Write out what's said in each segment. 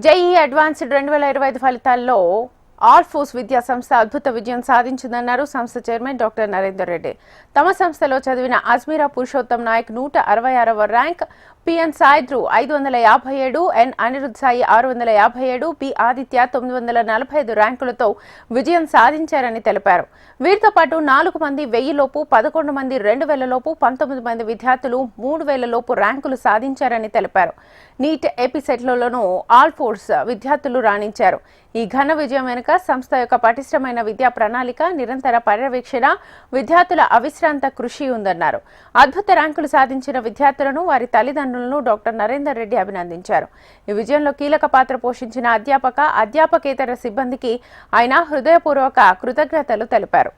JEE advanced 2025 ఫలితాల్లో all force విద్యా సంస్థ అద్భుత విజయం సాధించిందన్నారు సంస్థ చైర్మన్ డాక్టర్ నరేందర్ రెడ్డి. తమ సంస్థలో చదివిన అజ్మీరా పురుషోత్తం నాయక్ 166వ ర్యాంక్, పిఎన్ సాయిద్రు 557, ఎన్ అనిరుద్ సాయి 657, పి ఆదిత్య 945 ర్యాంకులతో విజయం సాధించారని తెలిపారు. వీరితో పాటు 4 మంది 1000 లోపు, 11 మంది 2000 లోపు, 19 మంది విద్యార్థులు 3000 లోపు ర్యాంకులు సాధించారని తెలిపారు. నీట్ ఏపీ సెట్లలోనూ ఆల్ ఫోర్స్ విద్యార్థులు రాణించారు. ఈ ఘన విజయం వెనుక సంస్థ యొక్క పటిష్టమైన విద్యా ప్రణాళిక, నిరంతర పర్యవేక్షణ, విద్యార్థుల అవిశ్రాంత కృషి ఉందన్నారు. అద్భుత ర్యాంకులు సాధించిన విద్యార్థులను, వారి తల్లిదండ్రులను డాక్టర్ నరేందర్ రెడ్డి అభినందించారు. ఈ విజయంలో కీలక పాత్ర పోషించిన అధ్యాపకేతర సిబ్బందికి ఆయన హృదయపూర్వక కృతజ్ఞతలు తెలిపారు.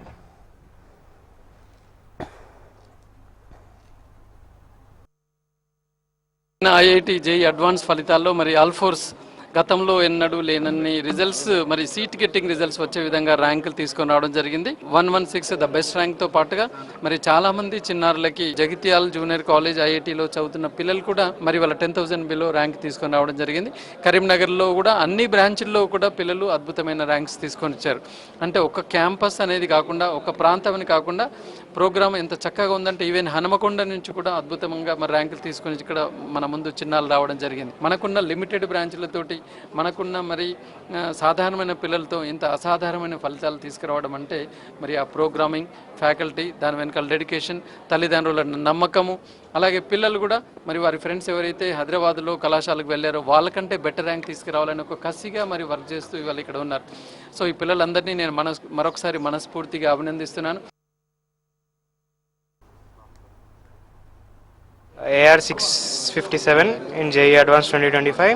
ఐఐటి జేఈఈ అడ్వాన్స్ ఫలితాల్లో మరి ఆల్ ఫోర్స్ గతంలో ఎన్నడూ లేనన్ని రిజల్ట్స్, మరి సీట్ గెట్టింగ్ రిజల్ట్స్ వచ్చే విధంగా ర్యాంకులు తీసుకొని రావడం జరిగింది. 116 ద బెస్ట్ ర్యాంక్తో పాటుగా మరి చాలా మంది చిన్నారులకి జగిత్యాల జూనియర్ కాలేజ్ ఐఐటిలో చదువుతున్న పిల్లలు కూడా మరి వాళ్ళ 10,000 బిలో ర్యాంక్ తీసుకొని రావడం జరిగింది. కరీంనగర్లో కూడా అన్ని బ్రాంచ్ల్లో కూడా పిల్లలు అద్భుతమైన ర్యాంక్స్ తీసుకొని వచ్చారు. అంటే ఒక క్యాంపస్ అనేది కాకుండా, ఒక ప్రాంతం అని కాకుండా ప్రోగ్రామ్ ఎంత చక్కగా ఉందంటే ఈవెన్ హనుమకొండ నుంచి కూడా అద్భుతంగా మరి ర్యాంకులు తీసుకొని ఇక్కడ మన ముందు చిన్నాలు రావడం జరిగింది. మనకున్న లిమిటెడ్ బ్రాంచ్లతోటి, మనకున్న మరి సాధారణమైన పిల్లలతో ఇంత అసాధారణమైన ఫలితాలు తీసుకురావడం అంటే మరి ఆ ప్రోగ్రామింగ్, ఫ్యాకల్టీ, దాని వెనకాల డెడికేషన్, తల్లిదండ్రుల నమ్మకము, అలాగే పిల్లలు కూడా మరి వారి ఫ్రెండ్స్ ఎవరైతే హైదరాబాద్లో కళాశాలకు వెళ్ళారో వాళ్ళకంటే బెటర్ ర్యాంక్ తీసుకురావాలని ఒక కసిగా మరి వర్క్ చేస్తూ ఇవాళ ఇక్కడ ఉన్నారు. సో ఈ పిల్లలందరినీ నేను మరొకసారి మనస్ఫూర్తిగా అభినందిస్తున్నాను. AR 657 in JEE Advanced 2025.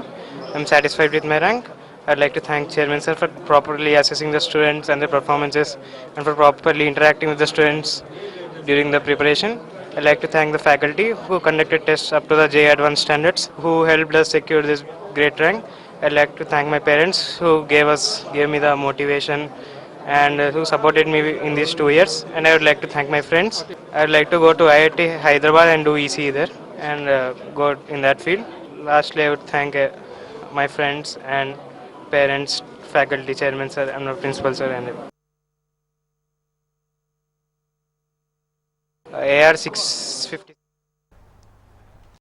I'm satisfied with my rank. I'd like to thank Chairman Sir for properly assessing the students and their performances and for properly interacting with the students during the preparation. I'd like to thank the faculty who conducted tests up to the JEE Advanced standards, who helped us secure this great rank. I'd like to thank my parents who gave me the motivation and who supported me in these 2 years, and I would like to thank my friends. I would like to go to IIT Hyderabad and do ECE there and go in that field. Lastly, I would thank my friends and parents, faculty, chairman sir and my principal sir and AR 650.